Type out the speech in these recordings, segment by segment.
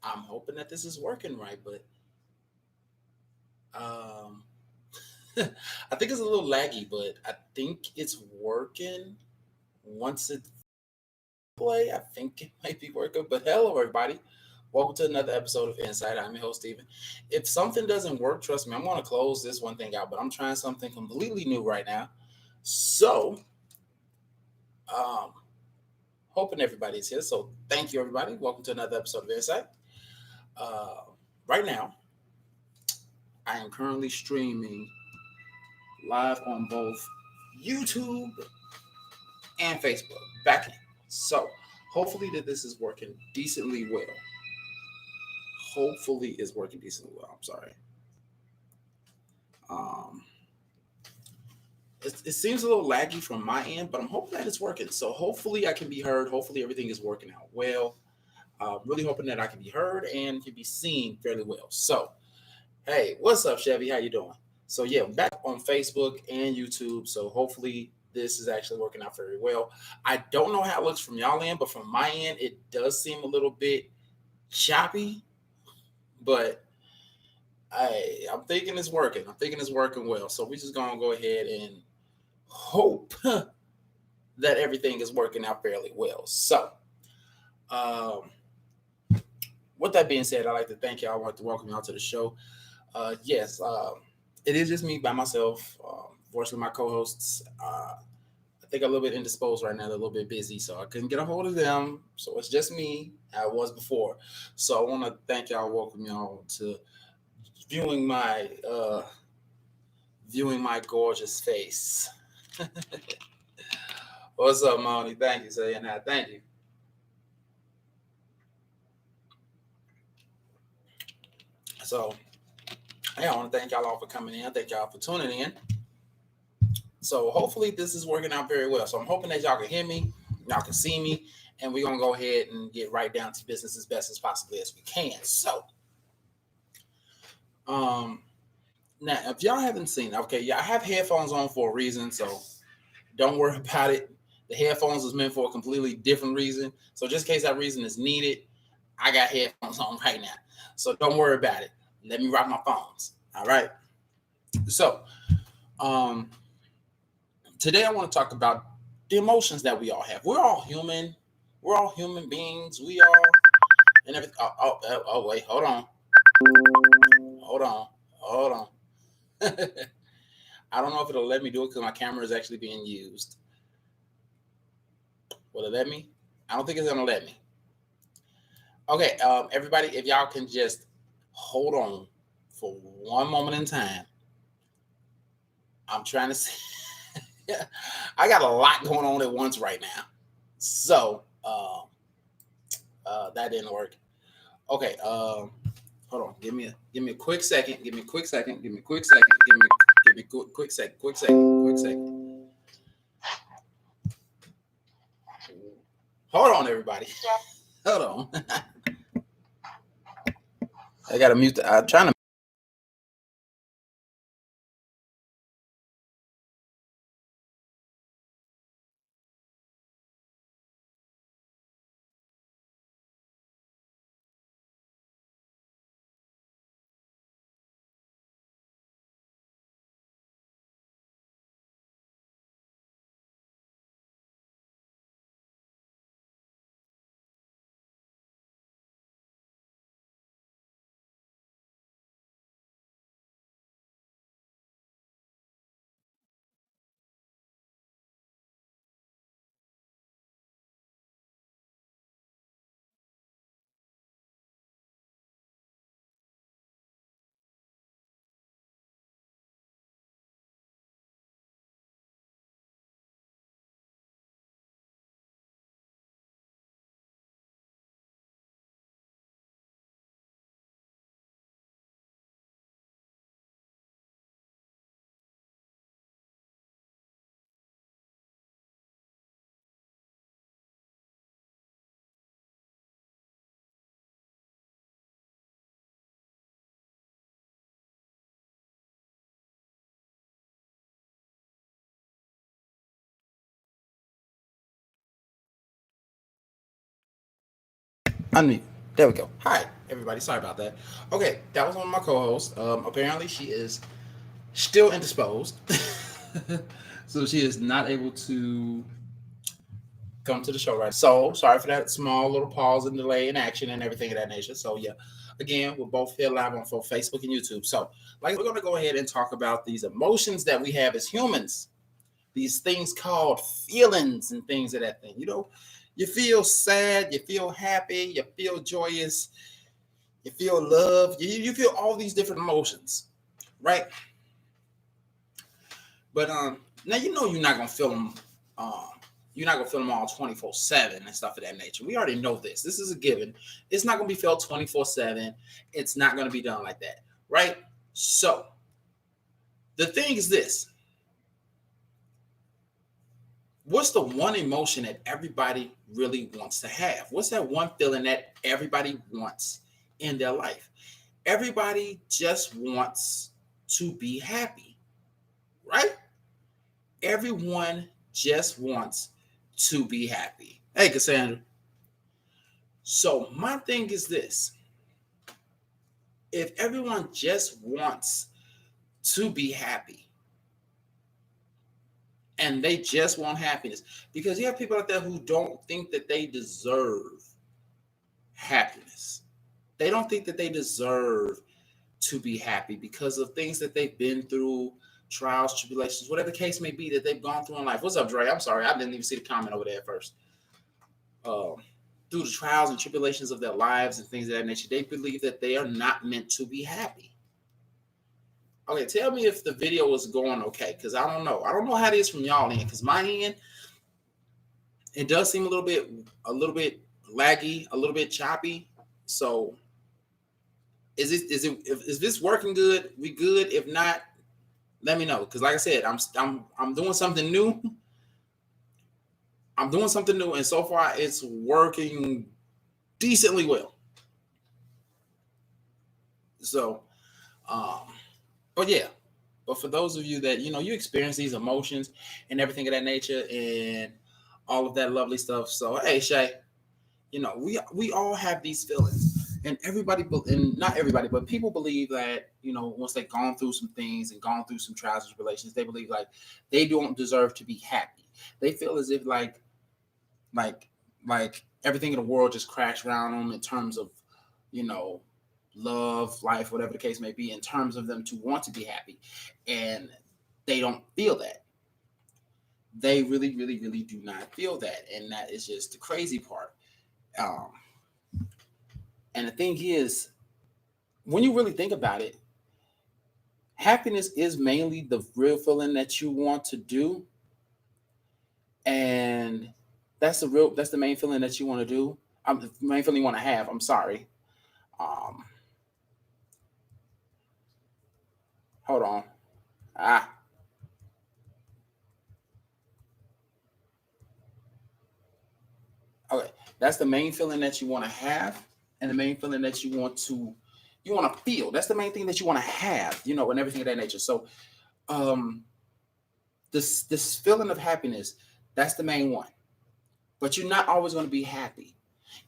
I'm hoping that this is working right, but um, I think it's a little laggy, but I think it's working. Once it play, I think it might be working. But hello, everybody. Welcome to another episode of En-Syte. I'm your host, Steven. If something doesn't work, trust me, I'm going to close this one thing out, but I'm trying something completely new right now. So, um, hoping everybody's here. So, thank you, everybody. Welcome to another episode of En-Syte. Uh, right now, I am currently streaming live on both YouTube and Facebook back in. So, hopefully that this is working decently well. Hopefully is working decently well. I'm sorry. Um, it seems a little laggy from my end, but I'm hoping that it's working. So hopefully I can be heard. Hopefully everything is working out well. Really hoping that I can be heard and can be seen fairly well. So, hey, what's up, Chevy? How you doing? So yeah, I'm back on Facebook and YouTube. So hopefully this is actually working out very well. I don't know how it looks from y'all end, but from my end, it does seem a little bit choppy. But I'm thinking it's working. I'm thinking it's working well. So we're just gonna go ahead and hope that everything is working out fairly well. So, um, with that being said, I'd like to thank y'all. I want to welcome y'all to the show. Yes, it is just me by myself. Fortunately, my co-hosts, I think, are a little bit indisposed right now. They're a little bit busy, so I couldn't get a hold of them. So it's just me. I was before. So I want to thank y'all, welcome y'all to viewing my gorgeous face. What's up, Moni? Thank you, saying that. Thank you. So, hey, I want to thank y'all all for coming in. Thank y'all for tuning in. So, hopefully, this is working out very well. So, I'm hoping that y'all can hear me, y'all can see me, and we're gonna go ahead and get right down to business as best as possibly as we can. So, um, now if y'all haven't seen, okay, yeah, I have headphones on for a reason, so don't worry about it. The headphones is meant for a completely different reason. So, just in case that reason is needed, I got headphones on right now. So, don't worry about it. Let me rock my phones. All right. So, um, today I want to talk about the emotions that we all have. We're all human. We're all human beings. We all and everything. Wait, hold on, hold on, hold on. I don't know if it'll let me do it because my camera is actually being used. Will it let me? I don't think it's gonna let me. Okay, everybody, if y'all can just hold on for one moment in time. I'm trying to see. I got a lot going on at once right now. So that didn't work. Okay, hold on. Give me a quick second. Give me a quick second. Give me a quick second. Give me quick second. Quick second. Quick second. Hold on, everybody. Hold on. I gotta mute. I'm trying to. Unmute. There we go. Hi. everybody. Sorry about that. Okay, that was one of my co-hosts. Apparently, she is still indisposed, so she is not able to come to the show right. So sorry for that small little pause and delay in action and everything of that nature. So yeah, again, we're both here live on both Facebook and YouTube. So like we're gonna go ahead and talk about these emotions that we have as humans. These things called feelings and things of that thing. You know, you feel sad, you feel happy, you feel joyous, you feel love, you feel all these different emotions, right? But now you know you're not gonna feel them. Um, you're not gonna feel them all 24/7 and stuff of that nature. We already know this. This is a given. It's not gonna be felt 24/7. It's not gonna be done like that, right? So the thing is this: what's the one emotion that everybody really wants to have? What's that one feeling that everybody wants in their life? Everybody just wants to be happy, right? Everyone just wants to be happy. Hey, Cassandra. So, my thing is this: if everyone just wants to be happy and they just want happiness, because you have people out there who don't think that they deserve happiness, they don't think that they deserve to be happy because of things that they've been through, trials, tribulations, whatever the case may be that they've gone through in life. What's up, Dre? I'm sorry, I didn't even see the comment over there at first. Um, through the trials and tribulations of their lives and things of that nature, they believe that they are not meant to be happy. Okay, tell me if the video is going okay, because I don't know. I don't know how it is from y'all end, because my end, it does seem a little bit laggy, a little bit choppy. So is this working good? We good? If not, let me know. Because like I said, I'm doing something new. I'm doing something new, and so far it's working decently well. So, um, but yeah. But for those of you that you experience these emotions and everything of that nature and all of that lovely stuff. So hey, Shay, we all have these feelings, and and not everybody, but people believe that once they've gone through some things and gone through some trials and tribulations, they believe like they don't deserve to be happy. They feel as if like like everything in the world just crashed around them in terms of you know love, life, whatever the case may be, in terms of them to want to be happy, and they don't feel that. They really, really, really do not feel that, and that is just the crazy part. Um, and the thing is, when you really think about it, happiness is mainly the real feeling that you want to do, and that's the main feeling that you want to do. The main feeling you want to have. I'm sorry. Um, hold on. Ah, okay. That's the main feeling that you want to have, and the main feeling that you want to feel. That's the main thing that you want to have, and everything of that nature. So, um, this feeling of happiness, that's the main one. But you're not always going to be happy.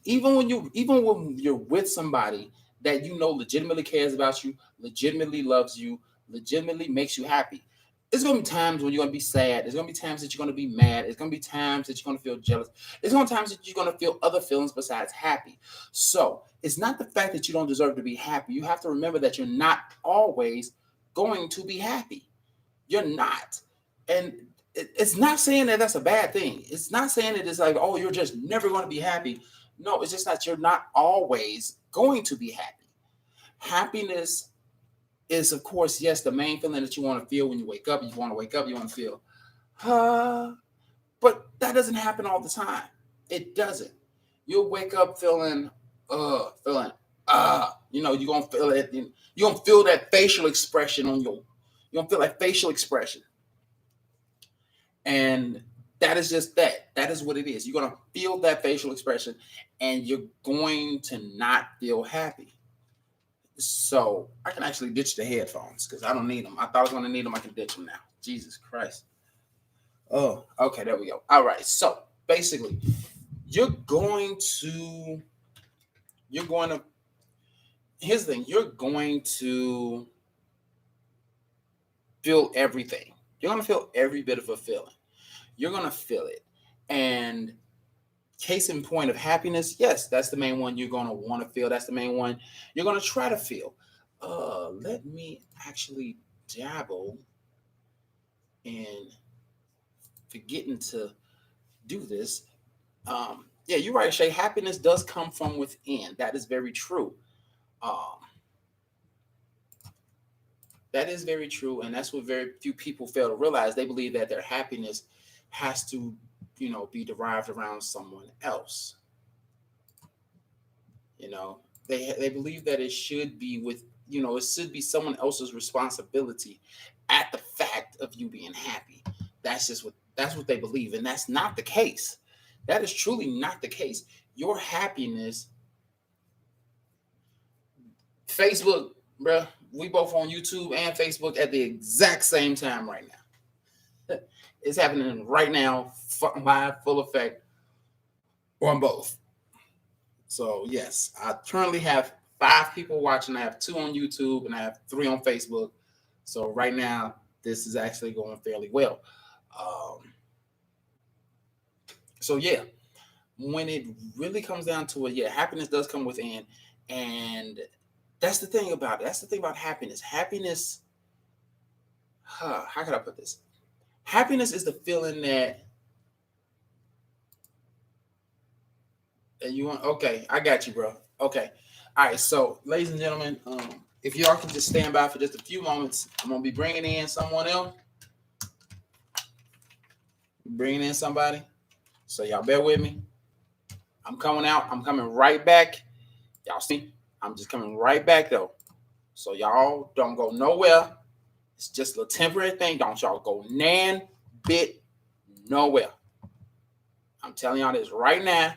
Even when you're with somebody that legitimately cares about you, legitimately loves you, legitimately makes you happy. There's gonna be times when you're gonna be sad. There's gonna be times that you're gonna be mad. There's gonna be times that you're gonna feel jealous. There's gonna be times that you're gonna feel other feelings besides happy. So it's not the fact that you don't deserve to be happy. You have to remember that you're not always going to be happy. You're not. And it's not saying that that's a bad thing. It's not saying that it's like, oh, you're just never going to be happy. No, it's just that you're not always going to be happy. Happiness is, of course, yes, the main feeling that you want to feel when you wake up. You want to wake up, you want to feel, but that doesn't happen all the time. It doesn't. You'll wake up feeling, you're going to feel it. You're going to feel that facial expression you're going to feel that facial expression. And that is just that. That is what it is. You're going to feel that facial expression and you're going to not feel happy. So I can actually ditch the headphones because I don't need them. I thought I was going to need them. I can ditch them now. Jesus Christ. Oh, okay. There we go. All right. So basically, you're going to here's the thing, you're going to feel everything. You're going to feel every bit of a feeling. You're going to feel it. And case in point of happiness, yes, that's the main one you're going to want to feel. That's the main one you're going to try to feel. Let me actually dabble in forgetting to do this. Yeah, you're right, Shay. Happiness does come from within. That is very true. Um, that is very true, and that's what very few people fail to realize. They believe that their happiness has to, be derived around someone else. You know, they believe that it should be it should be someone else's responsibility at the fact of you being happy. That's what they believe, and that's not the case. That is truly not the case. Your happiness, Facebook, bro. We both on YouTube and Facebook at the exact same time right now. It's happening right now, live, full effect on both. So yes, I currently have 5 people watching. I have 2 on YouTube and I have 3 on Facebook. So right now, this is actually going fairly well. So yeah, when it really comes down to it, yeah, happiness does come within, and that's the thing about it. That's the thing about happiness. Happiness, how can I put this? Happiness is the feeling that you want. Okay, I got you, bro. Okay, all right. So, ladies and gentlemen, if y'all can just stand by for just a few moments, I'm gonna be bringing in someone else. Bringing in somebody. So y'all bear with me. I'm coming out. I'm coming right back. Y'all see? I'm just coming right back though. So y'all don't go nowhere. It's just a temporary thing. Don't y'all go nan bit nowhere. I'm telling y'all this right now.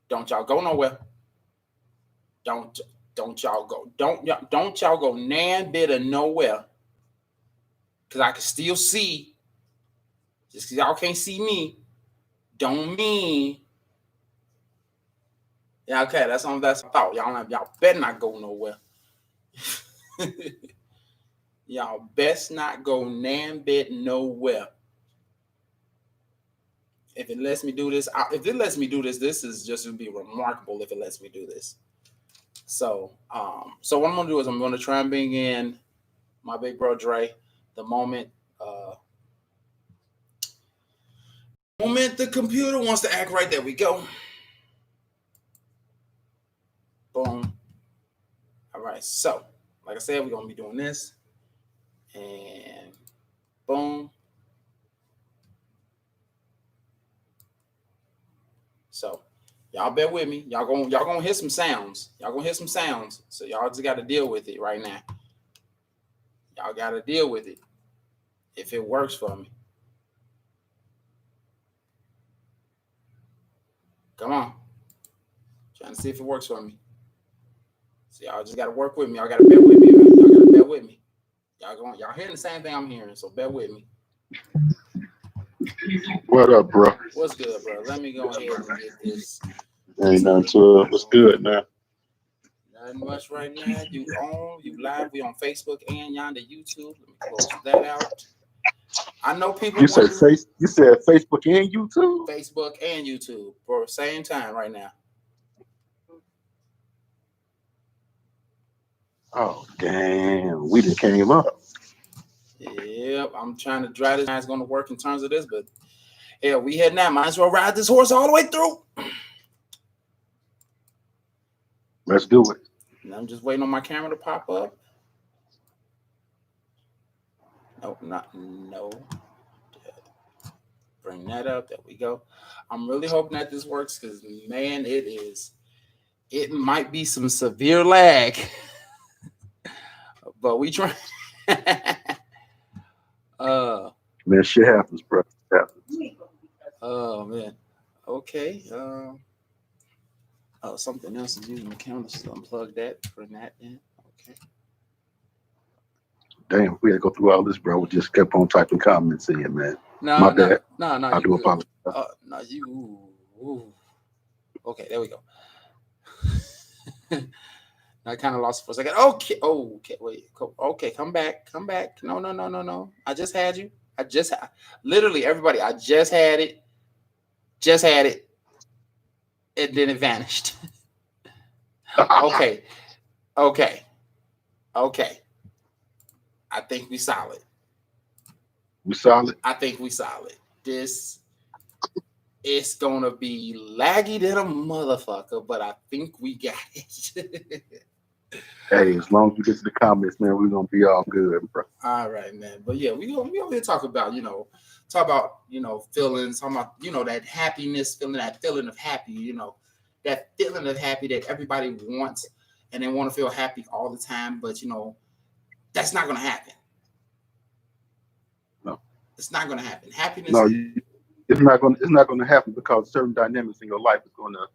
Don't y'all go nowhere. Don't y'all go. Don't y'all go nan bit of nowhere. Cause I can still see. Just cause y'all can't see me, don't mean. Yeah, okay, that's a thought. Y'all better not go nowhere. Y'all best not go nan bit nowhere. If it lets me do this, this is just gonna be remarkable if it lets me do this. So what I'm gonna do is I'm gonna try and bring in my big bro Dre. The moment the computer wants to act right, there we go. Boom. All right, so like I said, we're gonna be doing this, and boom. So y'all bear with me. Y'all gonna hear some sounds. So y'all just got to deal with it right now. Y'all got to deal with it if it works for me. Come on. Trying to see if it works for me. So y'all just got to work with me. Y'all got to bear with me. Right? Y'all got to bear with me. Y'all hearing the same thing I'm hearing, so bear with me. What up, bro? What's good, bro? Let me go ahead and get this. Ain't nothing to it. What's good now? Nothing much right now. You live. We on Facebook and yonder YouTube. Let me close that out. I know people. You said Facebook and YouTube? Facebook and YouTube for the same time right now. Oh, damn. We just came up. Yep, I'm trying to drive this. It's going to work in terms of this, but yeah, we heading out. Might as well ride this horse all the way through. Let's do it. And I'm just waiting on my camera to pop up. No. Bring that up. There we go. I'm really hoping that this works because, man, it might be some severe lag. But we try. Man, shit happens, bro. It happens. Oh, man. Okay. Something else is using the camera, so unplug that. Bring that in. Okay. Damn, we had to go through all this, bro. We just kept on typing comments in, man. My bad. No. I do apologize. No, you. Ooh. Okay, there we go. I kind of lost it for a second. Okay, wait. Okay, come back. No. I just had you. Literally everybody. I just had it. And then it vanished. Okay, okay. I think we solid. We solid. I think we solid. This is gonna be laggy than a motherfucker, but I think we got it. Hey, as long as we get to the comments, man, we're gonna be all good, bro. All right, man. But yeah, we over here talk about feelings, talking about that happiness, that feeling of happy, that feeling of happy that everybody wants, and they want to feel happy all the time, but that's not gonna happen. No, it's not gonna happen. Happiness. No, it's not gonna happen because certain dynamics in your life is gonna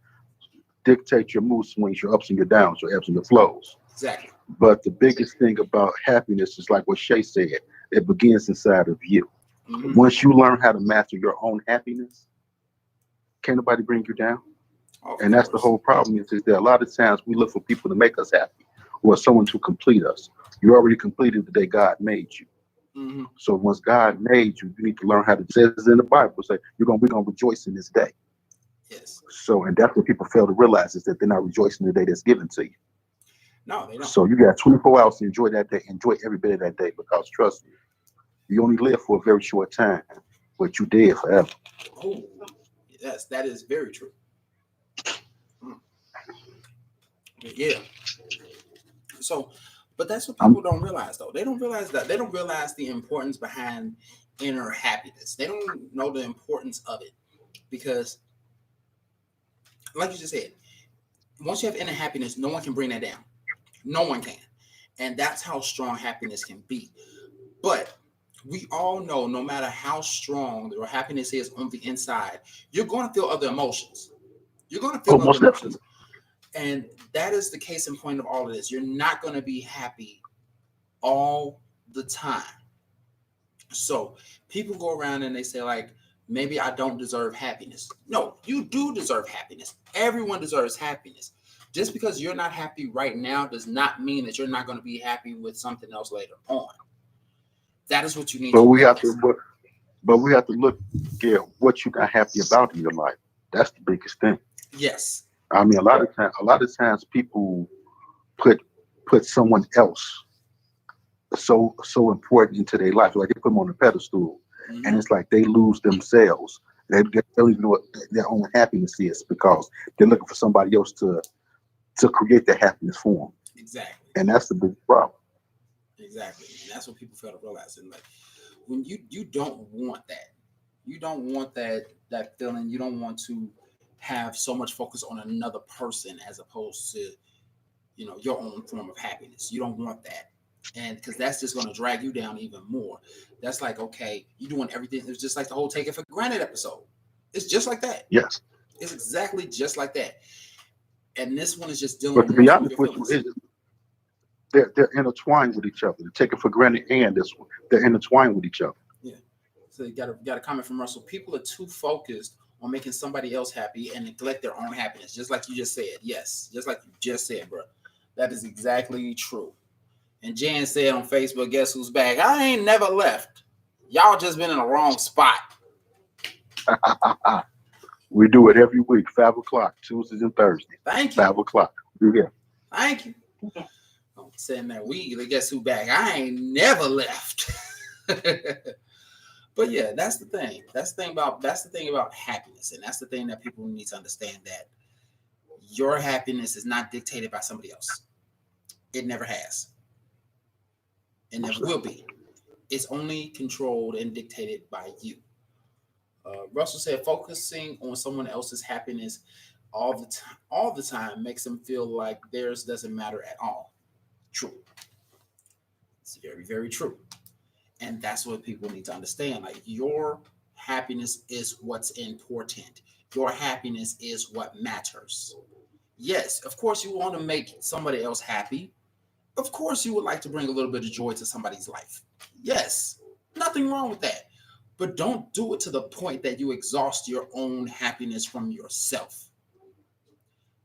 dictate your mood swings, your ups and your downs, your ebbs and your flows. Exactly. But the biggest thing about happiness is like what Shay said, it begins inside of you. Mm-hmm. Once you learn how to master your own happiness, can't nobody bring you down. And that's the whole problem is that a lot of times we look for people to make us happy or someone to complete us. You already completed the day God made you. Mm-hmm. So once God made you, you need to learn how to, it says in the Bible, say we're gonna rejoice in this day. Yes. So, and that's what people fail to realize is that they're not rejoicing the day that's given to you. No, they don't. So you got 24 hours to enjoy that day. Enjoy every bit of that day because trust me, you only live for a very short time, but you dead forever. Oh, yes, that is very true. Yeah. So, but that's what people don't realize, though. They don't realize that. They don't realize the importance behind inner happiness. They don't know the importance of it because, like you just said, once you have inner happiness, no one can bring that down. No one can. And that's how strong happiness can be. But we all know no matter how strong your happiness is on the inside, you're going to feel other emotions. You're going to feel other emotions. And that is the case in point of all of this. You're not going to be happy all the time. So people go around and they say, like, maybe I don't deserve happiness. No, you do deserve happiness. Everyone deserves happiness. Just because you're not happy right now does not mean that you're not going to be happy with something else later on. That is what you need to do. But we have to look at what you're not happy about in your life. That's the biggest thing. Yes. I mean, a lot of times people put someone else so important into their life, like they put them on a pedestal, mm-hmm. and it's like they lose themselves. They don't even know what their own happiness is because they're looking for somebody else to create that happiness for them. Exactly. And that's the big problem. Exactly. And that's what people fail to realize. And like when you don't want that. You don't want that feeling. You don't want to have so much focus on another person as opposed to, your own form of happiness. You don't want that. And because that's just going to drag you down even more. That's like, okay, you're doing everything. It's just like the whole Take It for Granted episode. It's just like that. Yes. It's exactly just like that. And this one is just dealing with. But to be honest with you, they're intertwined with each other. The Take It for Granted and this one, they're intertwined with each other. Yeah. So you got a comment from Russell. People are too focused on making somebody else happy and neglect their own happiness. Just like you just said. Yes. Just like you just said, bro. That is exactly true. And Jan said on Facebook, guess who's back? I ain't never left. Y'all just been in the wrong spot. We do it every week, 5 o'clock, Tuesdays and Thursdays. Thank you. 5 o'clock. Yeah. Thank you. I'm saying that guess who back? I ain't never left. But yeah, that's the thing. That's the thing about happiness. And that's the thing that people need to understand, that your happiness is not dictated by somebody else. It never has. It never will be. It's only controlled and dictated by you. Russell said, focusing on someone else's happiness all the time makes them feel like theirs doesn't matter at all. True. It's very, very true. And that's what people need to understand. Like, your happiness is what's important. Your happiness is what matters. Yes, of course you want to make somebody else happy. Of course you would like to bring a little bit of joy to somebody's life. Yes, nothing wrong with that. But don't do it to the point that you exhaust your own happiness from yourself.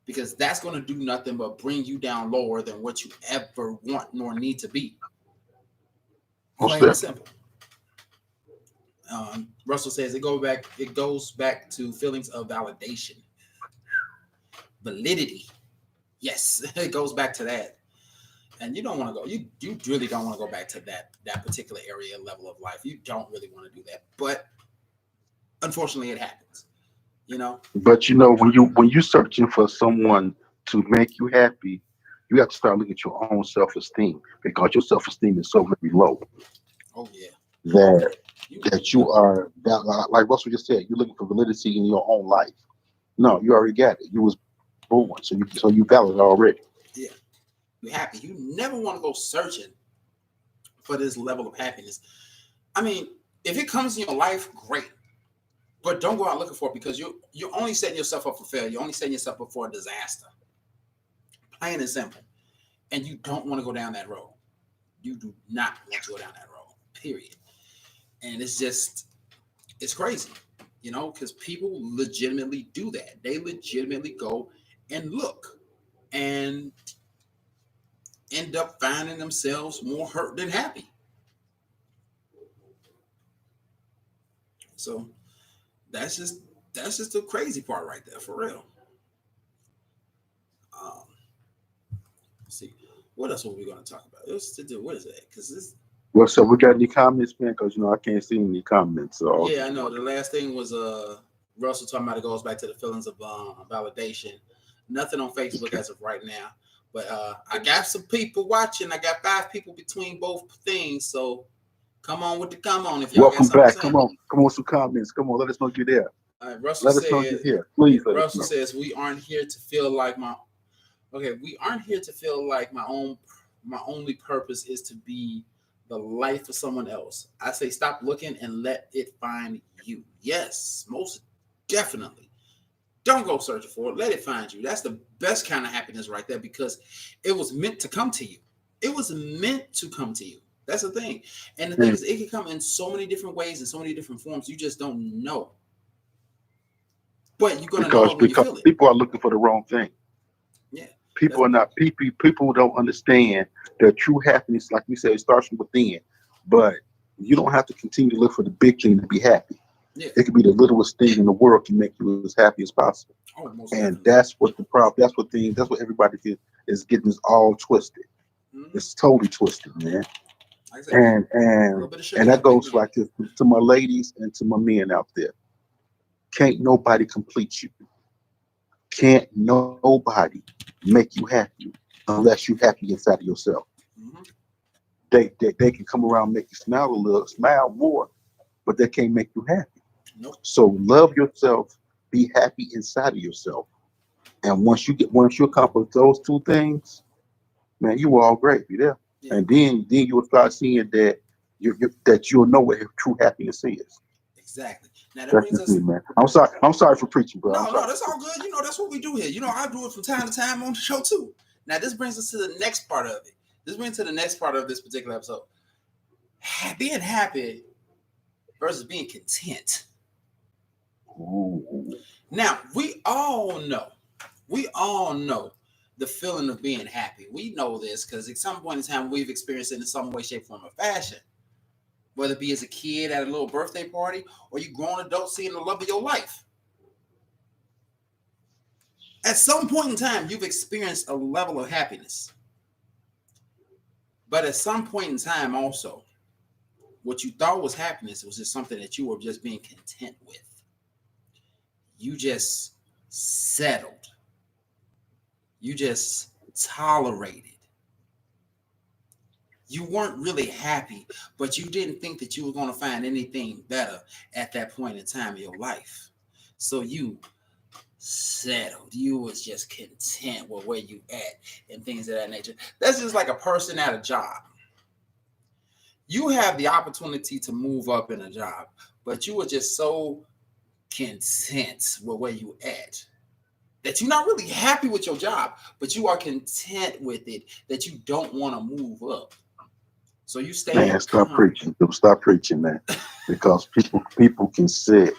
because that's going to do nothing but bring you down lower than what you ever want nor need to be. Plain and simple. Russell says it goes back to feelings of validation, validity. Yes, it goes back to that. And you don't want to go. You really don't want to go back to that particular area level of life. You don't really want to do that. But unfortunately, it happens. But when you searching for someone to make you happy, you have to start looking at your own self-esteem, because your self-esteem is so very low. Oh yeah. That you are that, like Russell just said, you're looking for validity in your own life. No, you already got it. You was born, so you valid already. Yeah. You're happy. You never want to go searching for this level of happiness. I mean, if it comes in your life, great. But don't go out looking for it, because you're only setting yourself up for failure. You're only setting yourself up for a disaster. Plain and simple. And you don't want to go down that road. You do not want to go down that road. Period. And it's crazy, because people legitimately do that. They legitimately go and look and end up finding themselves more hurt than happy. So that's just the crazy part right there, for real. Let's see, what else are we going to talk about? What is that? Because this. Well, so we got any comments, man? Because I can't see any comments. So yeah, I know. The last thing was Russell talking about, it goes back to the feelings of validation. Nothing on Facebook as of right now, but I got some people watching. I got 5 people between both things. So come on if y'all welcome got back. Come on, some comments. Come on, let us know you're there. Russell let us know you're here. Please. Russell says we aren't here to feel like my only purpose is to be the life of someone else. I say stop looking and let it find you. Yes, most definitely. Don't go searching for it. Let it find you. That's the best kind of happiness right there, because it was meant to come to you. It was meant to come to you. That's the thing. And the thing is, it can come in so many different ways and so many different forms. You just don't know. But you're going to know it when you feel it. People are looking for the wrong thing. Yeah. People don't understand that true happiness, like we said, it starts from within. But you don't have to continue to look for the big thing to be happy. Yeah. It could be the littlest thing in the world can make you as happy as possible. Oh, and definitely. That's what the problem. That's what everybody is getting is all twisted. Mm-hmm. It's totally twisted, man. Exactly. And that goes like to my ladies and to my men out there. Can't nobody complete you. Can't nobody make you happy unless you're happy inside of yourself. Mm-hmm. They can come around and make you smile more, but they can't make you happy. Nope. So love yourself, be happy inside of yourself. And once you accomplish those 2 things, man, you all great. You there. Yeah. And then you will start seeing that you'll know what true happiness is. Exactly. Now that brings us. Man. I'm sorry for preaching, bro. No, that's all good. That's what we do here. I do it from time to time on the show too. Now this brings us to the next part of it. This brings to the next part of this particular episode. Being happy versus being content. Ooh. Now we all know the feeling of being happy. We know this because at some point in time we've experienced it in some way, shape, form, or fashion. Whether it be as a kid at a little birthday party or you grown adult seeing the love of your life. At some point in time, you've experienced a level of happiness. But at some point in time also, what you thought was happiness was just something that you were just being content with. You just settled. You just tolerated. You weren't really happy, but you didn't think that you were going to find anything better at that point in time in your life. So you settled. You was just content with where you at and things of that nature. That's just like a person at a job. You have the opportunity to move up in a job, but you were just so content with where you at that you're not really happy with your job, but you are content with it that you don't want to move up. So you stay. Man, stop preaching, man. Because people can sit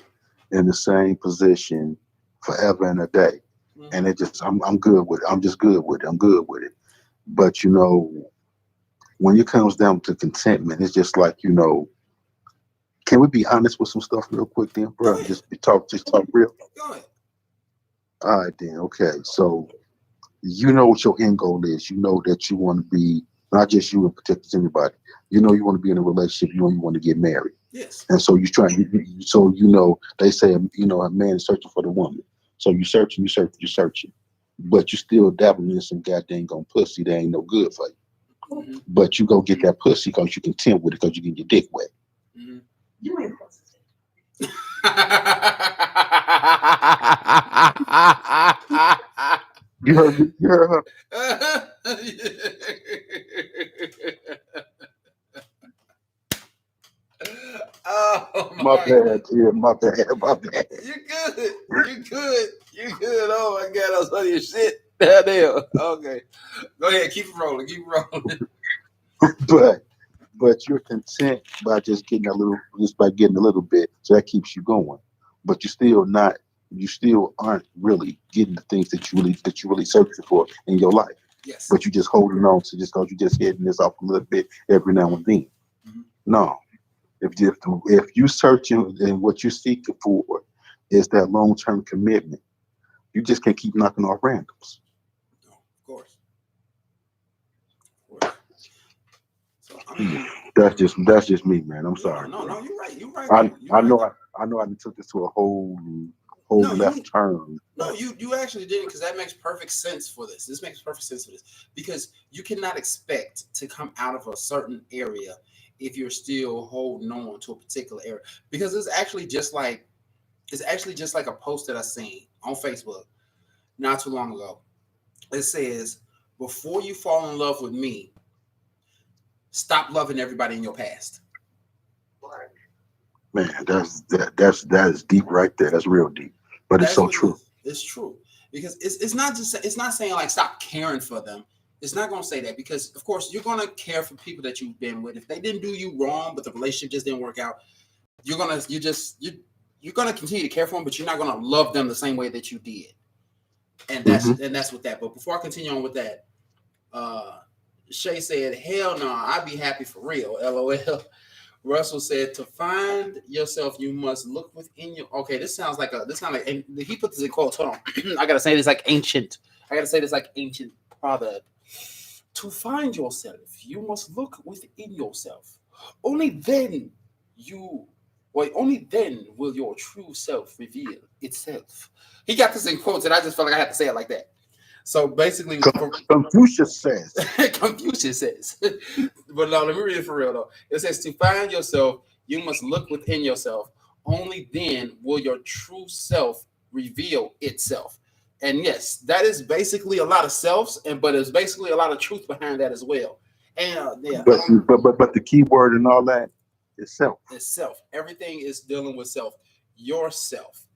in the same position forever and a day. Mm-hmm. and it just I'm good with it. I'm just good with it. I'm good with it. But you know, when it comes down to contentment, it's just like, you know, can we be honest with some stuff real quick then, bro? Just talk real. Go ahead. All right then, okay. So you know what your end goal is. You know that you want to be, not just you in particular, anybody. You know you want to be in a relationship. You know you want to get married. Yes. And so you try. So you know they say, you know, a man is searching for the woman. So you searching, but you still dabbling in some goddamn gone pussy that ain't no good for you. Mm-hmm. But you go get that pussy because you content with it because you get your dick wet. Mm-hmm. You ain't supposed to say. You heard me? You heard her? Oh my bad, yeah, my bad. You good. Oh my god, I was on your shit. Damn. Okay. Go ahead, keep it rolling. But you're content by just getting a little bit, so that keeps you going. But you still aren't really getting the things that you really searching for in your life. Yes. But you just holding on to just because you just hitting this off a little bit every now and then. Mm-hmm. No. If you searching and what you're seeking for is that long-term commitment, you just can't keep knocking off randoms. No, of course. So I mean, that's just me, man. I'm sorry. No, you're right. I know I took this to a whole left turn. No, you actually didn't, because that makes perfect sense for this. This makes perfect sense for this, because you cannot expect to come out of a certain area if you're still holding on to a particular area, because it's actually just like a post that I seen on Facebook not too long ago. It says, before you fall in love with me, stop loving everybody in your past. Man, that is deep right there. That's real deep, but it's so true. It's true, because it's not saying like stop caring for them. It's not going to say that, because of course you're going to care for people that you've been with. If they didn't do you wrong, but the relationship just didn't work out, you're going to continue to care for them, but you're not going to love them the same way that you did. And that's what that. But before I continue on with that, Shay said, "Hell no, I'd be happy for real." LOL. Russell said, "To find yourself, you must look within your." Okay, this sounds like and he put this in quotes. Hold on, I gotta say this like ancient proverb. To find yourself, you must look within yourself. Only then will your true self reveal itself. He got this in quotes, and I just felt like I had to say it like that. So basically, Confucius says. Confucius says. But no, let me read it for real though. It says, to find yourself, you must look within yourself. Only then will your true self reveal itself. And yes, that is basically a lot of selves, but there's basically a lot of truth behind that as well. And but the key word and all that is self. It's self. Everything is dealing with self. Yourself,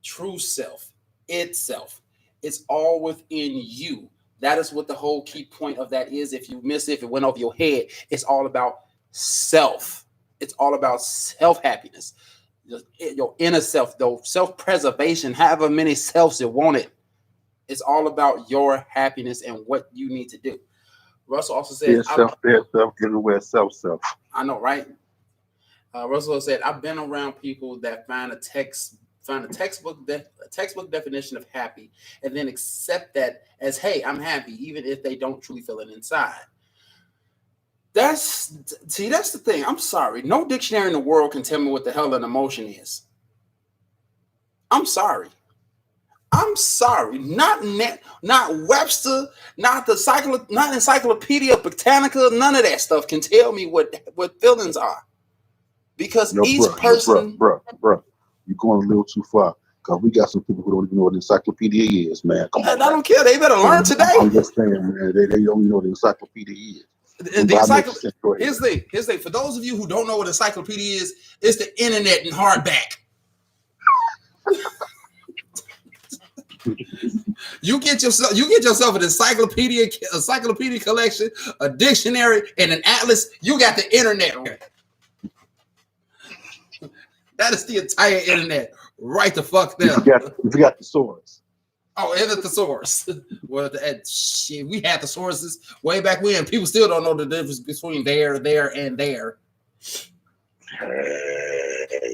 true self, itself. It's all within you. That is what the whole key point of that is. If you miss it, if it went over your head, it's all about self. It's all about self-happiness. Your inner self, though, self-preservation, however many selves you want it. It's all about your happiness and what you need to do. Russell also said, self, everywhere, self. I know, right? Russell said, I've been around people that find a textbook definition of happy and then accept that as, hey, I'm happy, even if they don't truly feel it inside. That's the thing. I'm sorry. No dictionary in the world can tell me what the hell an emotion is. I'm sorry. Not Webster, not Encyclopedia Britannica, none of that stuff can tell me what feelings are. Because each person... Bro, you're going a little too far. Because we got some people who don't even know what an encyclopedia is, man. Come on. I don't care. They better learn today. I'm just saying, man. They don't even know what an encyclopedia is. Here's the thing. For those of you who don't know what encyclopedia is, it's the internet in hardback. You get yourself an encyclopedia collection, a dictionary, and an atlas. You got the internet. That is the entire internet, right the fuck there. You got the source. Oh, and the thesaurus. Well, shit, we had thesauruses way back when. People still don't know the difference between there, and there.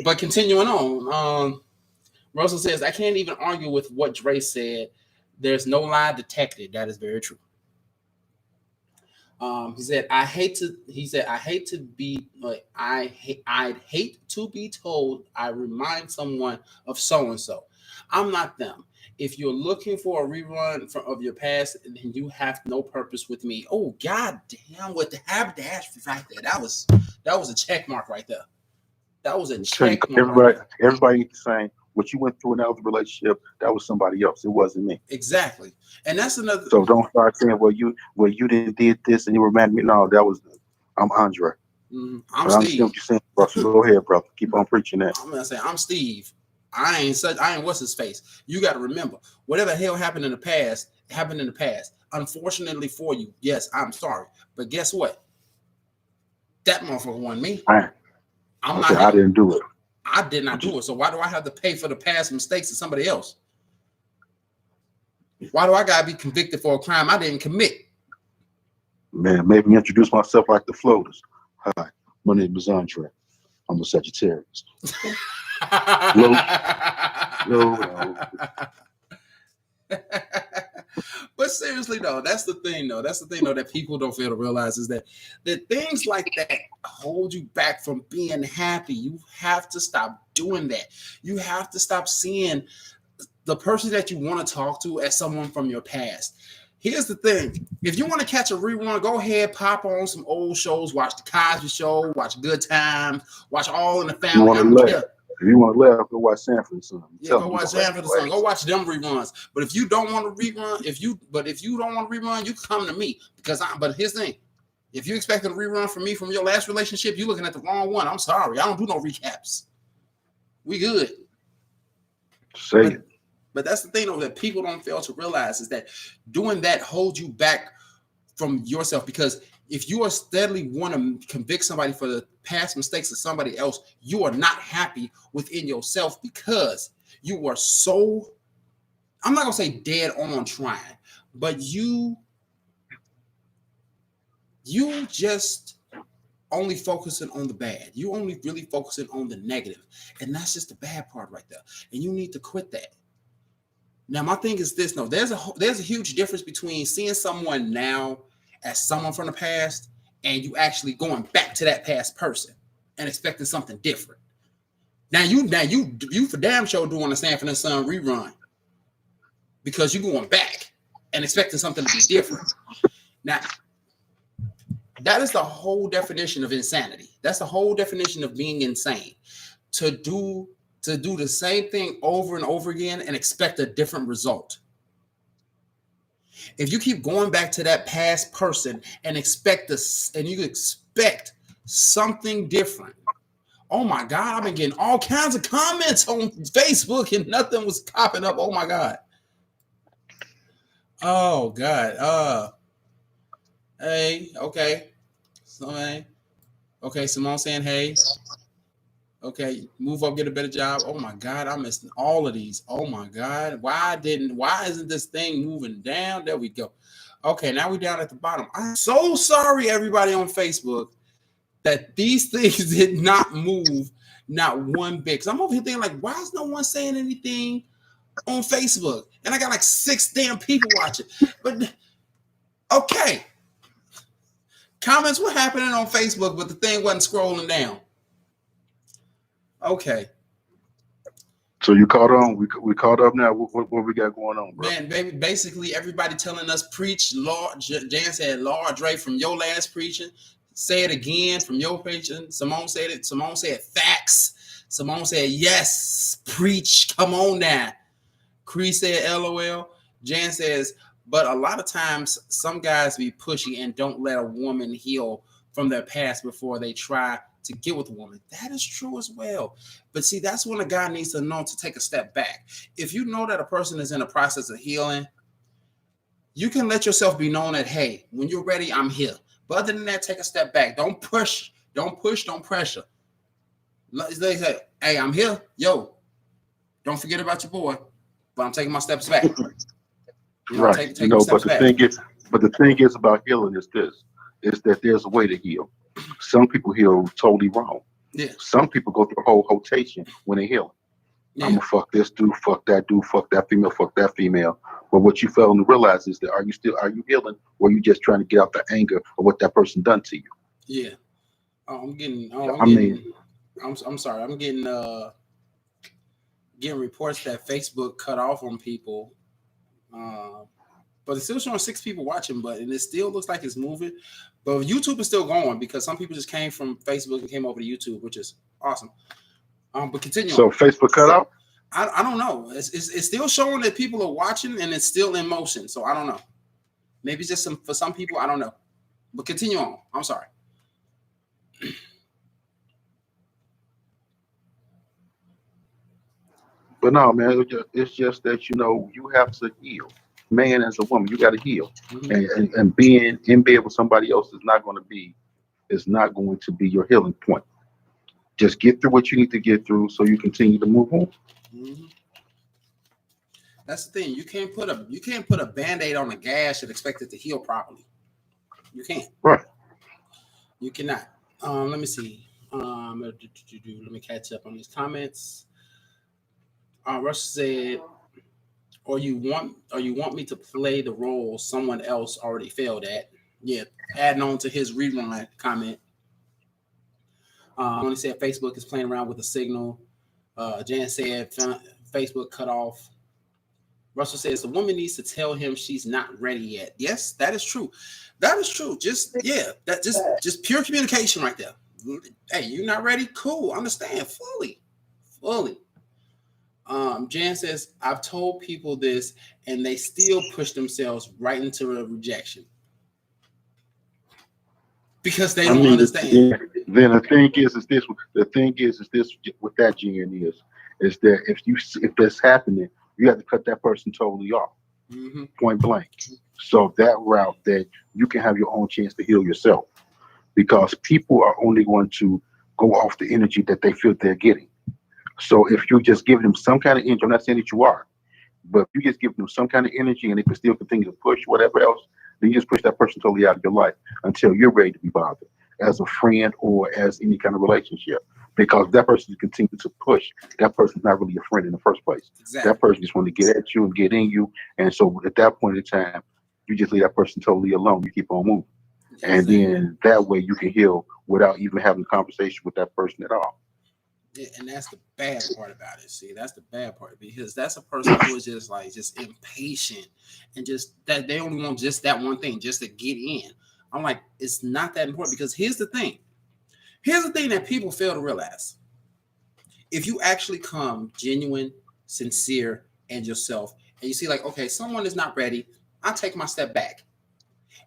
But continuing on, Russell says, I can't even argue with what Dre said. There's no lie detected. That is very true. He said, I'd hate to be like, I'd hate to be told I remind someone of so-and-so. I'm not them. If you're looking for a rerun of your past, then you have no purpose with me. Oh, god damn, with the habdash right there. That was a check mark right there. That was a check mark. Everybody ain't the same. What you went through in that other relationship, that was somebody else. It wasn't me. Exactly. And that's another. So don't start saying, well, you did this and you were mad at me. No, I'm Andre. Mm-hmm. I'm Steve. I understand what you're saying, Russell. Go ahead, brother. Keep on preaching that. I'm gonna say I'm Steve. I ain't what's his face. You got to remember, whatever the hell happened in the past, happened in the past. Unfortunately for you, yes, I'm sorry. But guess what? That motherfucker wasn't me. I didn't do it. I did not do it. So why do I have to pay for the past mistakes of somebody else? Why do I gotta be convicted for a crime I didn't commit? Man, made me introduce myself like the floaters. Hi, my name is Andre. I'm a Sagittarius. No. But seriously though, that's the thing that people don't fail to realize is that things like that hold you back from being happy. You have to stop doing that. You have to stop seeing the person that you want to talk to as someone from your past. Here's the thing. If you want to catch a rerun, go ahead, pop on some old shows, watch The Cosby Show, watch Good Times, watch All in the Family. If you want to laugh, go watch Sanford & Son. Yeah, go watch Sanford & Son. Go watch them reruns. But if you don't want to rerun, if you don't want to rerun, you come to me but here's the thing. If you expect a rerun from me from your last relationship, you're looking at the wrong one. I'm sorry. I don't do no recaps. We good. Say it. But that's the thing though that people don't fail to realize is that doing that holds you back from yourself, because if you are steadily want to convict somebody for the past mistakes of somebody else, you are not happy within yourself because you are so, I'm not going to say dead on trying, but you just only focusing on the bad. You only really focusing on the negative. And that's just the bad part right there. And you need to quit that. Now, my thing is this. No, there's a huge difference between seeing someone now as someone from the past and you actually going back to that past person and expecting something different. Now you for damn sure doing a Sanford & Son rerun because you're going back and expecting something to be different. Now, that is the whole definition of insanity. That's the whole definition of being insane. To do the same thing over and over again and expect a different result. If you keep going back to that past person and you expect something different. Oh my God, I've been getting all kinds of comments on Facebook and nothing was popping up. Oh my God. Oh God. Hey, okay. Okay, Simone saying hey. Okay, move up, get a better job. Oh my God, I'm missing all of these. Oh my God, why isn't this thing moving down? There we go. Okay, now we're down at the bottom. I'm so sorry, everybody on Facebook, that these things did not move, not one bit. Because I'm over here thinking, like, why is no one saying anything on Facebook? And I got like 6 damn people watching. But okay, comments were happening on Facebook, but the thing wasn't scrolling down. Okay. So you caught on? We caught up now. What we got going on, bro? Man, baby, basically everybody telling us preach. Lord, Jan said, Lord Dre, from your last preaching. Say it again from your preaching. Simone said it. Simone said facts. Simone said yes, preach. Come on now. Cree said LOL. Jan says, but a lot of times some guys be pushy and don't let a woman heal from their past before they try to get with a woman. That is true as well. But see, that's when a guy needs to know to take a step back. If you know that a person is in a process of healing, you can let yourself be known that, hey, when you're ready, I'm here. But other than that, take a step back. Don't push, don't pressure. They say, hey, I'm here. Yo, don't forget about your boy, but I'm taking my steps back. Right. But the thing is about healing is this: is that there's a way to heal. Some people heal totally wrong. Yeah. Some people go through a whole rotation when they heal. Yeah. I'm gonna fuck this dude, fuck that female, fuck that female. But what you fail to realize is that are you healing, or are you just trying to get out the anger of what that person done to you? Yeah. I'm sorry. I'm getting reports that Facebook cut off on people. But it's still showing 6 people watching, and it still looks like it's moving. But YouTube is still going because some people just came from Facebook and came over to YouTube, which is awesome. But continue. So Facebook cut off? I don't know. It's still showing that people are watching and it's still in motion. So I don't know. Maybe it's just for some people. I don't know. But continue on. I'm sorry. But no, man, it's just that you have to heal. Man as a woman, you got to heal, and being in bed with somebody else is not going to be your healing point. Just get through what you need to get through, so you continue to move on. Mm-hmm. That's the thing. You can't put a Band-Aid on a gash and expect it to heal properly. You can't. Right. You cannot. Let me see. Let me catch up on these comments. Rush said, or you want me to play the role someone else already failed at. Yeah, adding on to his rerun comment. When he said Facebook is playing around with the signal. Jan said Facebook cut off. Russell says the woman needs to tell him she's not ready yet. Yes, that is true. That is true. Just pure communication right there. Hey, you're not ready? Cool. Understand fully. Jan says, I've told people this and they still push themselves right into a rejection. Because they don't understand. Then the thing is this with that, Jan, is that if that's happening, you have to cut that person totally off, point blank. So that route, that you can have your own chance to heal yourself, because people are only going to go off the energy that they feel they're getting. So if you just give them some kind of energy, I'm not saying that you are, but if you just give them some kind of energy and they can still continue to push whatever else, then you just push that person totally out of your life until you're ready to be bothered as a friend or as any kind of relationship. Because that person continues to push, that person's not really a friend in the first place. Exactly. That person just wants to get at you and get in you. And so at that point in time, you just leave that person totally alone. You keep on moving. Exactly. And then that way you can heal without even having a conversation with that person at all. Yeah, and that's the bad part about it. See, that's the bad part, because that's a person who is just impatient and just that they only want just that one thing, just to get in. I'm like, it's not that important, because here's the thing that people fail to realize. If you actually come genuine, sincere, and yourself, and you see like, okay, someone is not ready, I'll take my step back.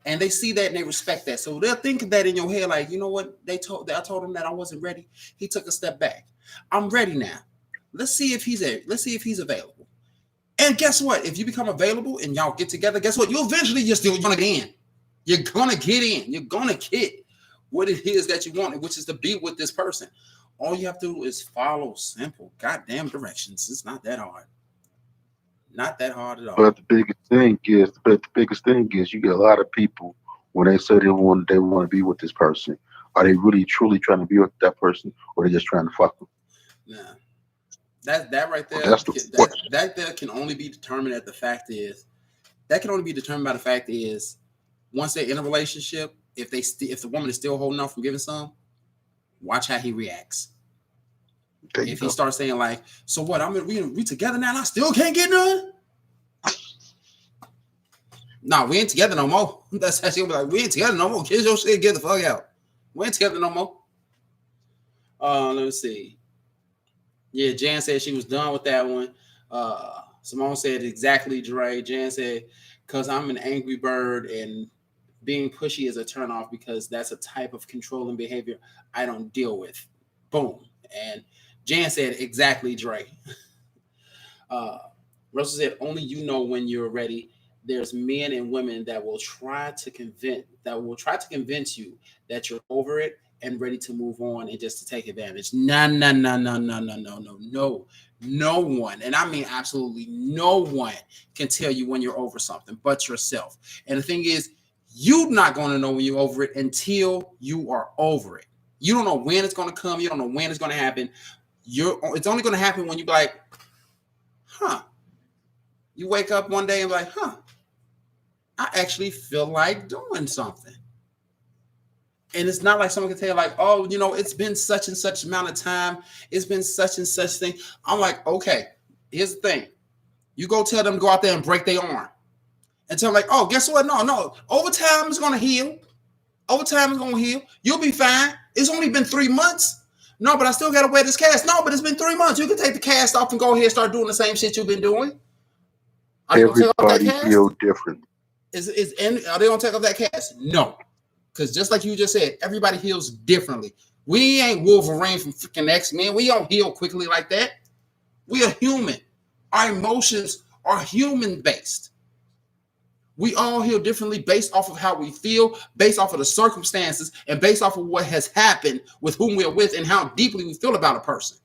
And they see that and they respect that. So they'll think that in your head, like, you know what? I told him that I wasn't ready. He took a step back. I'm ready now. Let's see if he's available. And guess what? If you become available and y'all get together, guess what? You're still gonna get in. You're gonna get in. You're gonna get what it is that you want, which is to be with this person. All you have to do is follow simple, goddamn directions. It's not that hard. Not that hard at all. But the biggest thing is you get a lot of people when they say they want to be with this person. Are they really truly trying to be with that person, or are they just trying to fuck them? Nah. That right there, that there can only be determined by the fact is once they're in a relationship, if the woman is still holding out from giving some, watch how he reacts. If he starts saying like, so what? We together now and I still can't get none? Nah, we ain't together no more. That's how she'll be like, we ain't together no more. Kids your shit, get the fuck out. We ain't together no more. Let me see. Yeah, Jan said she was done with that one. Simone said exactly, Dre. Jan said, because I'm an angry bird and being pushy is a turnoff because that's a type of controlling behavior I don't deal with. Boom. And Jan said exactly, Dre. Russell said, only you know when you're ready. There's men and women that will try to convince you that you're over it and ready to move on and just to take advantage. No. No one, and I mean absolutely no one, can tell you when you're over something but yourself. And the thing is, you're not going to know when you're over it until you are over it. You don't know when it's going to come. You don't know when it's going to happen. It's only going to happen when you be like, huh. You wake up one day and be like, huh, I actually feel like doing something. And it's not like someone can tell you, like, oh, you know, it's been such and such amount of time. It's been such and such thing. I'm like, okay, here's the thing. You go tell them to go out there and break their arm. And tell them, like, oh, guess what? No. Overtime is going to heal. Overtime is going to heal. You'll be fine. It's only been 3 months. No, but I still got to wear this cast. No, but it's been 3 months. You can take the cast off and go ahead and start doing the same shit you've been doing. Are you going to take off that cast? Everybody heals different. Are they going to take off that cast? No. Because just like you just said, everybody heals differently. We ain't Wolverine from freaking X-Men. We don't heal quickly like that. We are human. Our emotions are human-based. We all heal differently based off of how we feel, based off of the circumstances, and based off of what has happened with whom we're with and how deeply we feel about a person.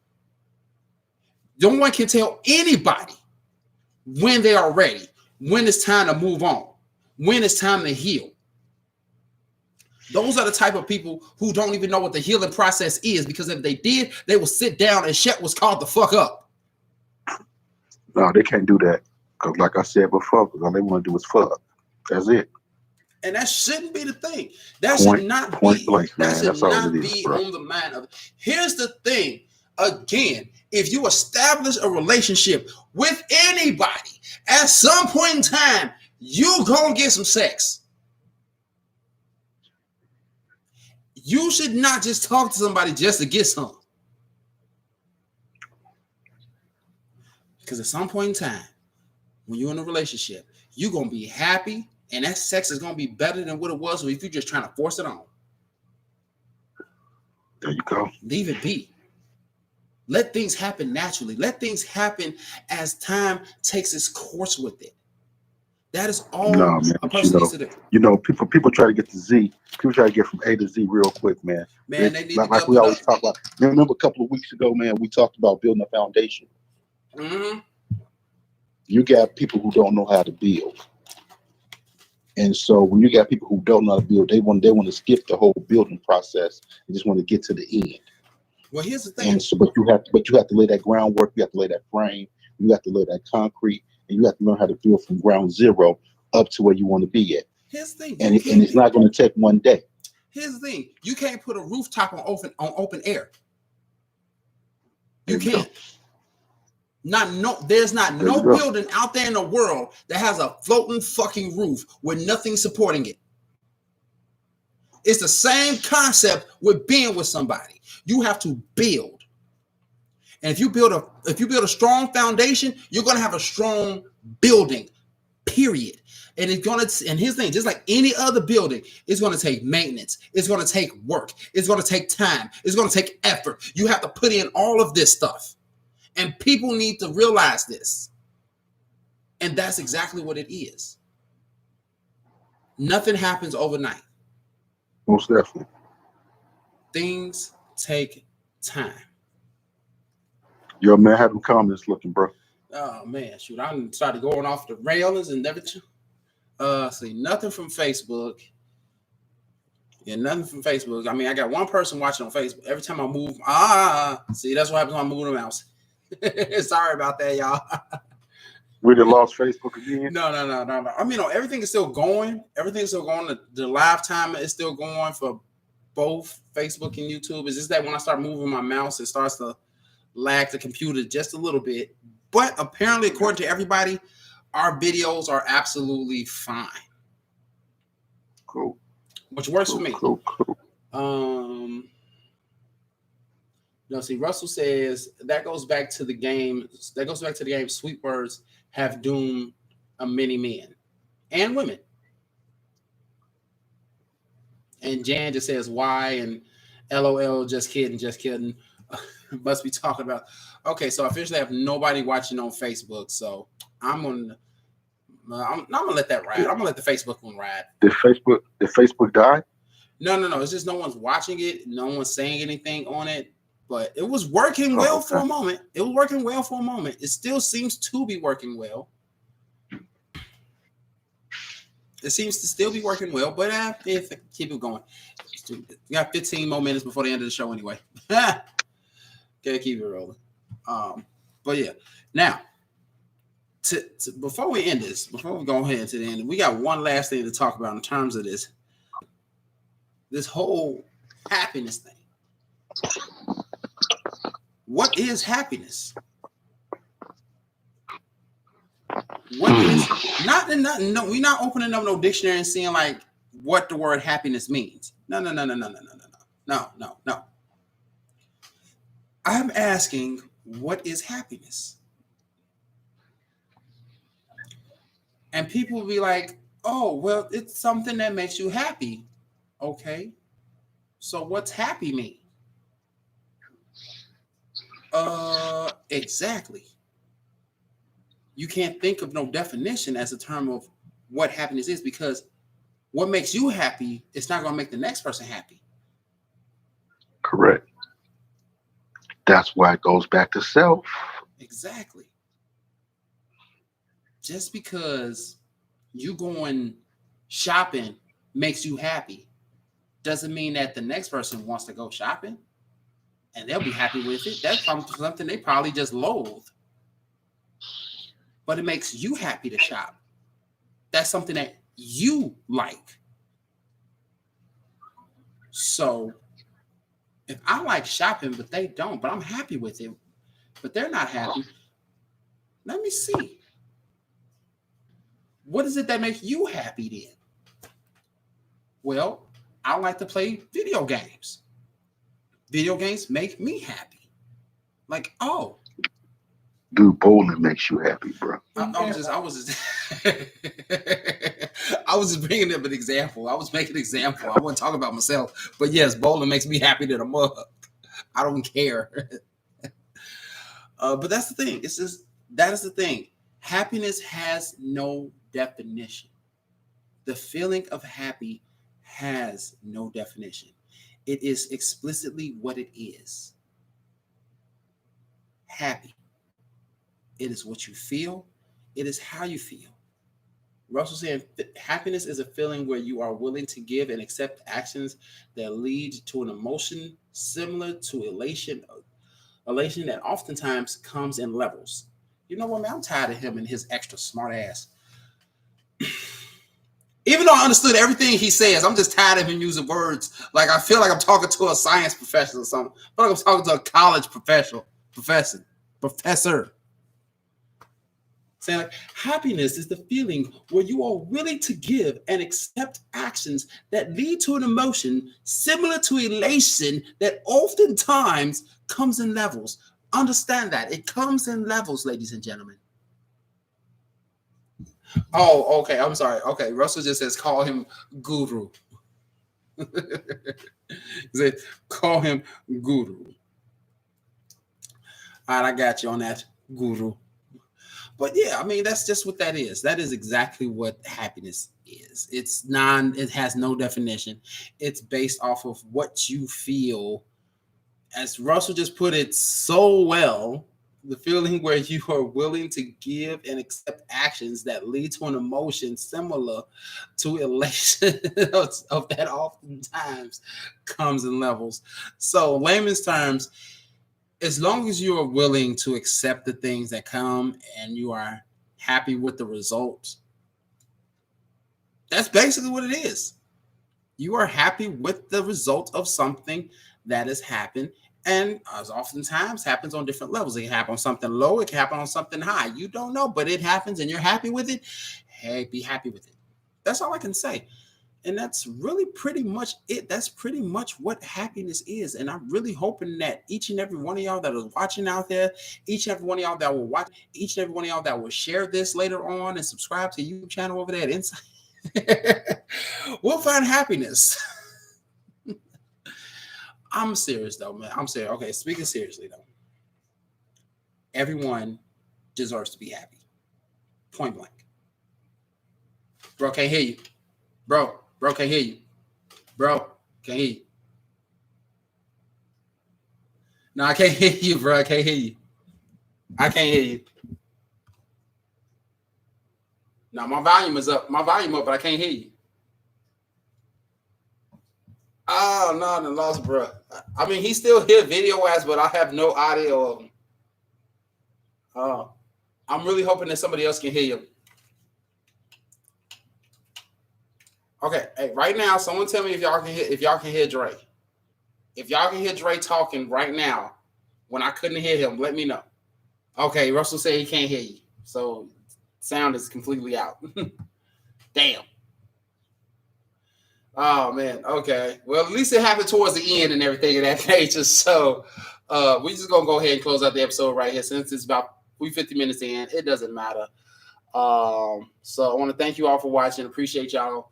No one can tell anybody when they are ready, when it's time to move on, when it's time to heal. Those are the type of people who don't even know what the healing process is, because if they did, they will sit down and shut what's called the fuck up. No, they can't do that. Because like I said before, all they want to do is fuck. That's it. And that shouldn't be the thing. That should not be on the mind of it. Here's the thing. Again, if you establish a relationship with anybody, at some point in time, you're going to get some sex. You should not just talk to somebody just to get some. Because at some point in time, when you're in a relationship, you're going to be happy, and that sex is going to be better than what it was if you're just trying to force it on. There you go. Leave it be. Let things happen naturally. Let things happen as time takes its course with it. That is all a person needs to do. You know, people try to get to Z. People try to get from A to Z real quick, man. Man, they need like we always talk about. Remember a couple of weeks ago, man, we talked about building a foundation. Mm-hmm. You got people who don't know how to build. And so when you got people who don't know how to build, they want to skip the whole building process and just want to get to the end. Well, here's the thing. And so, but you have to lay that groundwork. You have to lay that frame. You have to lay that concrete. And you have to learn how to build from ground zero up to where you want to be at. Here's the thing. And it's not going to take one day. Here's the thing. You can't put a rooftop on open air. You can't. There's not no building out there in the world that has a floating fucking roof with nothing supporting it. It's the same concept with being with somebody. You have to build. And if you build a strong foundation, you're gonna have a strong building, period. And here's the thing, just like any other building, it's gonna take maintenance, it's gonna take work, it's gonna take time, it's gonna take effort. You have to put in all of this stuff. And people need to realize this. And that's exactly what it is. Nothing happens overnight. Most definitely. Things take time. Yo, man, have them comments looking, bro. Oh, man, shoot. I started going off the railings and everything. See, nothing from Facebook. Yeah, nothing from Facebook. I mean, I got one person watching on Facebook. Every time I move, see, that's what happens when I move the mouse. Sorry about that, y'all. We done lost Facebook again? No. I mean, everything is still going. Everything's still going. The live timer is still going for both Facebook and YouTube. It's just that when I start moving my mouse, it starts to lag the computer just a little bit. But apparently, according to everybody, our videos are absolutely fine. Cool. Which works for me. Cool. See, Russell says that goes back to the game. That goes back to the game. Sweet words have doomed many men and women. And Jan just says why and LOL. Just kidding. Must be talking about. Okay, so I officially have nobody watching on Facebook. So I'm gonna let that ride. I'm gonna let the Facebook one ride. Did Facebook die? No. It's just no one's watching it. No one's saying anything on it. But it was working well for a moment. It was working well for a moment. It still seems to be working well. It seems to still be working well, but keep it going. We got 15 more minutes before the end of the show anyway. Okay, keep it rolling. But yeah, now before we end this, before we go ahead to the end, we got one last thing to talk about in terms of this whole happiness thing. What is happiness? What is no? We're not opening up no dictionary and seeing like what the word happiness means. No. I'm asking, what is happiness? And people will be like, oh, well, it's something that makes you happy. Okay. So what's happy mean? Exactly. You can't think of no definition as a term of what happiness is, because what makes you happy, it's not going to make the next person happy. Correct. That's why it goes back to self. Exactly. Just because you going shopping makes you happy doesn't mean that the next person wants to go shopping and they'll be happy with it. That's something they probably just loathe. But it makes you happy to shop. That's something that you like. So if I like shopping, but they don't, but I'm happy with it, but they're not happy, let me see. What is it that makes you happy then? Well, I like to play video games. Video games make me happy. Like, oh. Dude, bowling makes you happy, bro. I was just bringing up an example. I was making an example. I wasn't talking about myself. But yes, bowling makes me happy to the mug. I don't care. But that's the thing. That is the thing. Happiness has no definition. The feeling of happy has no definition. It is explicitly what it is. Happy. It is what you feel. It is how you feel. Russell said, happiness is a feeling where you are willing to give and accept actions that lead to an emotion similar to elation that oftentimes comes in levels. You know what, man? I'm tired of him and his extra smart ass. Even though I understood everything he says, I'm just tired of him using words. Like, I feel like I'm talking to a science professor or something. I feel like I'm talking to a college professor. Saying like, happiness is the feeling where you are willing to give and accept actions that lead to an emotion similar to elation that oftentimes comes in levels. Understand that. It comes in levels, ladies and gentlemen. Oh, okay. I'm sorry. Okay. Russell just says call him guru. He said call him guru. All right, I got you on that, guru. But yeah, I mean, that's just what that is. That is exactly what happiness is. It has no definition. It's based off of what you feel. As Russell just put it so well, the feeling where you are willing to give and accept actions that lead to an emotion similar to elation of that oftentimes comes in levels. So, layman's terms, as long as you are willing to accept the things that come and you are happy with the results, that's basically what it is. You are happy with the result of something that has happened, and as oftentimes happens on different levels. It can happen on something low, it can happen on something high. You don't know, but it happens and you're happy with it. Hey, be happy with it. That's all I can say. And that's really pretty much it. That's pretty much what happiness is. And I'm really hoping that each and every one of y'all that is watching out there, each and every one of y'all that will watch, each and every one of y'all that will share this later on and subscribe to the YouTube channel over there at En-Syte, we'll find happiness. I'm serious though, man. I'm serious. Okay, speaking seriously though, everyone deserves to be happy. Point blank. Bro, can't hear you. Bro, can't hear you. Bro, can't hear you. No, I can't hear you, bro. I can't hear you. I can't hear you. No, my volume is up. My volume up, but I can't hear you. Oh, no, the lost, bro. I mean, he's still here video-wise, but I have no audio of him. I'm really hoping that somebody else can hear you. Okay, hey, right now, someone tell me if y'all can hear Dre. If y'all can hear Dre talking right now, when I couldn't hear him, let me know. Okay, Russell said he can't hear you, so sound is completely out. Damn. Oh man. Okay. Well, at least it happened towards the end and everything of that nature. So we just gonna go ahead and close out the episode right here since it's about 50 minutes in. It doesn't matter. So I want to thank you all for watching. Appreciate y'all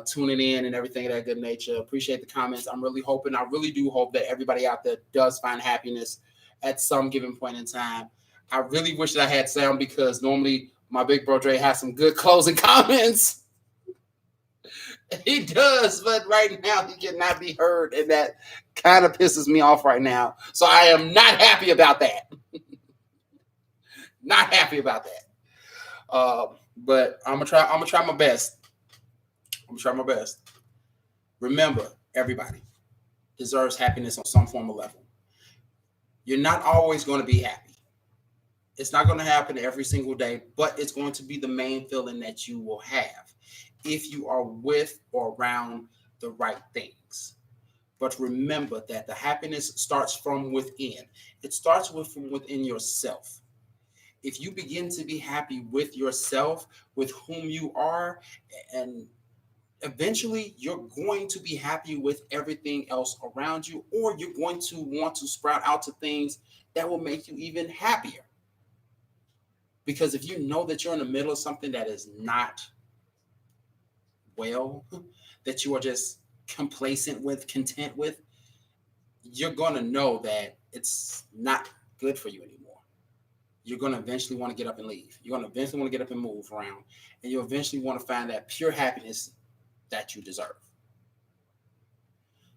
tuning in and everything of that good nature. Appreciate the comments. I really do hope that everybody out there does find happiness at some given point in time. I really wish that I had sound because normally my big bro Dre has some good closing comments. He does, but right now he cannot be heard, and that kind of pisses me off right now. So I am not happy about that. Not happy about that. But I'm gonna try my best. I'm gonna try my best. Remember, everybody deserves happiness on some form of level. You're not always going to be happy. It's not going to happen every single day, but it's going to be the main feeling that you will have if you are with or around the right things. But remember that the happiness starts from within. It starts from within yourself. If you begin to be happy with yourself, with whom you are, and eventually you're going to be happy with everything else around you, or you're going to want to sprout out to things that will make you even happier. Because if you know that you're in the middle of something that is not well, that you are just complacent with, content with, you're going to know that it's not good for you anymore. You're going to eventually want to get up and leave. You're going to eventually want to get up and move around. And you eventually want to find that pure happiness that you deserve.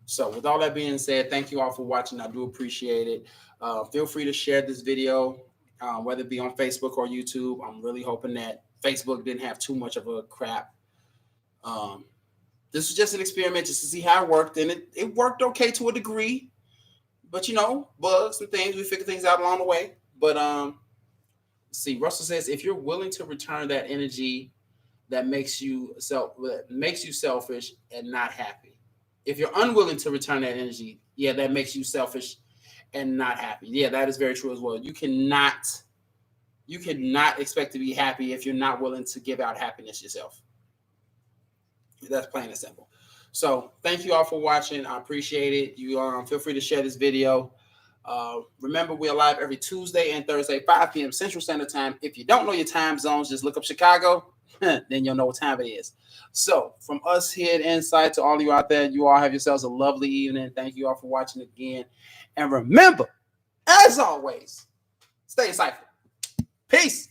So with all that being said, thank you all for watching. I do appreciate it. Feel free to share this video, whether it be on Facebook or YouTube. I'm really hoping that Facebook didn't have too much of a crap. This was just an experiment just to see how it worked, and it worked okay to a degree. But bugs and things, we figure things out along the way. But see, Russell says if you're willing to return that energy that makes you selfish and not happy. If you're unwilling to return that energy, yeah, that makes you selfish and not happy. Yeah, that is very true as well. You cannot expect to be happy if you're not willing to give out happiness yourself. That's plain and simple. So thank you all for watching. I appreciate it. You feel free to share this video. Remember, we're live every Tuesday and Thursday, 5 p.m. Central Standard Time. If you don't know your time zones, just look up Chicago. Then you'll know what time it is. So from us here at En-Syte to all of you out there, you all have yourselves a lovely evening. Thank you all for watching again. And remember, as always, stay insightful. Peace.